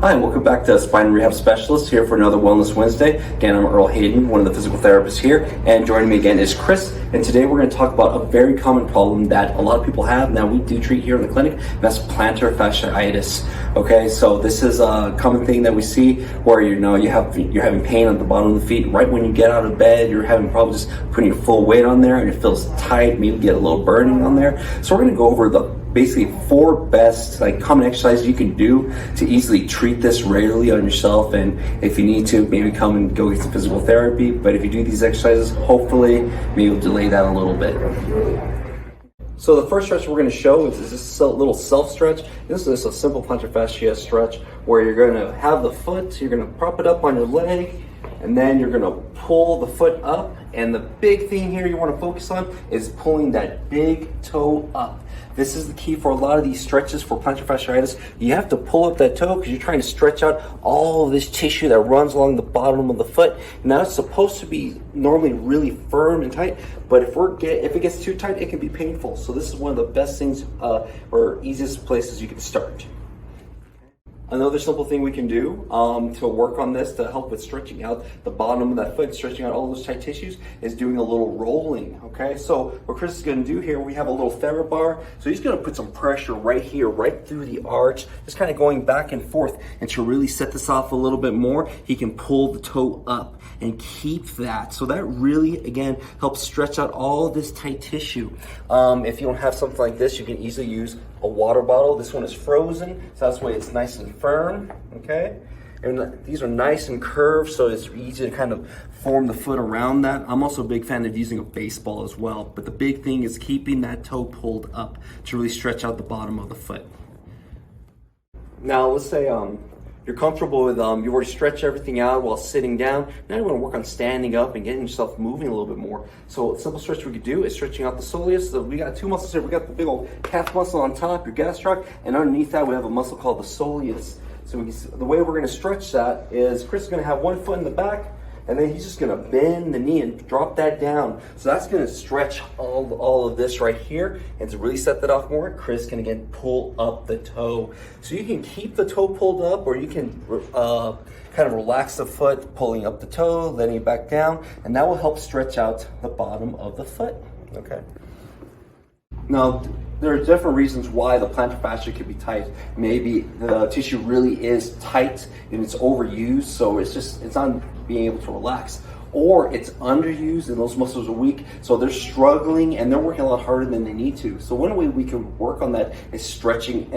Hi, welcome back to Spine Rehab Specialist here for another Wellness Wednesday. Again, I'm Earl Hayden, one of the physical therapists here, and joining me again is Chris. And today we're going to talk about a very common problem that a lot of people have, and that we do treat here in the clinic, and that's plantar fasciitis. Okay, so this is a common thing that we see where you're having pain at the bottom of the feet right when you get out of bed. You're having problems just putting your full weight on there, and it feels tight. Maybe get a little burning on there. So we're going to go over the basically 4 best common exercises you can do to easily treat this regularly on yourself. And if you need to, maybe come and go get some physical therapy. But if you do these exercises, hopefully maybe you'll delay that a little bit. So the first stretch we're going to show is this little self stretch. This is a simple plantar fascia stretch where you're going to have the foot, you're going to prop it up on your leg, and then you're going to pull the foot up. And the big thing here you want to focus on is pulling that big toe up. This is the key for a lot of these stretches for plantar fasciitis. You have to pull up that toe because you're trying to stretch out all of this tissue that runs along the bottom of the foot. Now it's supposed to be normally really firm and tight, but if it gets too tight, it can be painful. So this is one of the best things or easiest places you can start. Another simple thing we can do to work on this to help with stretching out the bottom of that foot, stretching out all those tight tissues, is doing a little rolling, okay? So what Chris is gonna do here, we have a little Thera Bar. So he's gonna put some pressure right here, right through the arch, just kind of going back and forth. And to really set this off a little bit more, he can pull the toe up and keep that. So that really, again, helps stretch out all this tight tissue. If you don't have something like this, you can easily use a water bottle. This one is frozen, so that's why it's nice and firm, okay? And these are nice and curved, so it's easy to kind of form the foot around that. I'm also a big fan of using a baseball as well, but the big thing is keeping that toe pulled up to really stretch out the bottom of the foot. Now, let's say you're comfortable with, you've already stretched everything out while sitting down. Now you want to work on standing up and getting yourself moving a little bit more. So a simple stretch we could do is stretching out the soleus. So we got 2 muscles here. We got the big old calf muscle on top, your gastroc, and underneath that we have a muscle called the soleus. So the way we're going to stretch that is Chris is going to have one foot in the back, and then he's just going to bend the knee and drop that down. So that's going to stretch all of this right here. And to really set that off more, Chris can again pull up the toe. So you can keep the toe pulled up, or you can kind of relax the foot, pulling up the toe, letting it back down, and that will help stretch out the bottom of the foot, okay? Now, there are different reasons why the plantar fascia can be tight. Maybe the tissue really is tight and it's overused, so it's not being able to relax. Or it's underused and those muscles are weak, so they're struggling and they're working a lot harder than they need to. So one way we can work on that is strengthening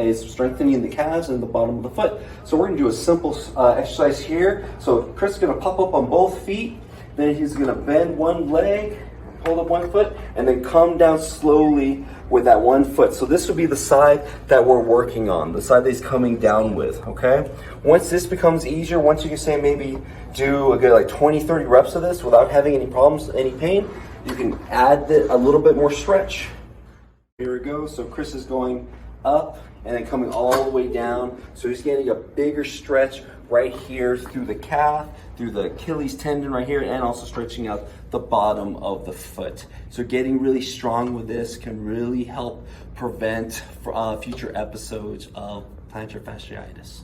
the calves and the bottom of the foot. So we're gonna do a simple exercise here. So Chris is gonna pop up on both feet, then he's gonna bend one leg, hold up one foot, and then come down slowly with that one foot. So this would be the side that we're working on, the side that he's coming down with, okay? Once this becomes easier, once you can say maybe do a good like 20, 30 reps of this without having any problems, any pain, you can add a little bit more stretch. Here we go. So Chris is going up and then coming all the way down. So he's getting a bigger stretch right here through the calf, through the Achilles tendon right here, and also stretching out the bottom of the foot. So getting really strong with this can really help prevent future episodes of plantar fasciitis.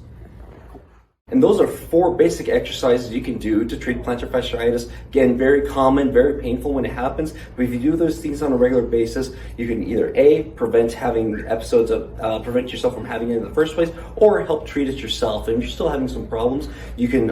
And those are 4 basic exercises you can do to treat plantar fasciitis. Again, very common, very painful when it happens, but if you do those things on a regular basis, you can either prevent having episodes of, prevent yourself from having it in the first place, or help treat it yourself. And if you're still having some problems, you can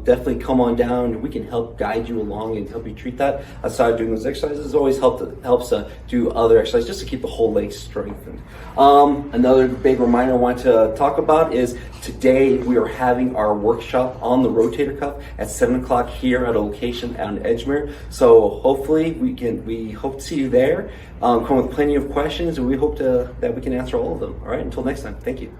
definitely come on down and we can help guide you along and help you treat that. Aside doing those exercises, it always helps do other exercises just to keep the whole leg strengthened. Another big reminder I want to talk about is today we are having our workshop on the rotator cuff at 7 o'clock here at a location on Edgemere. So hopefully we hope to see you there. Come with plenty of questions, and we hope that we can answer all of them. All right, until next time, thank you.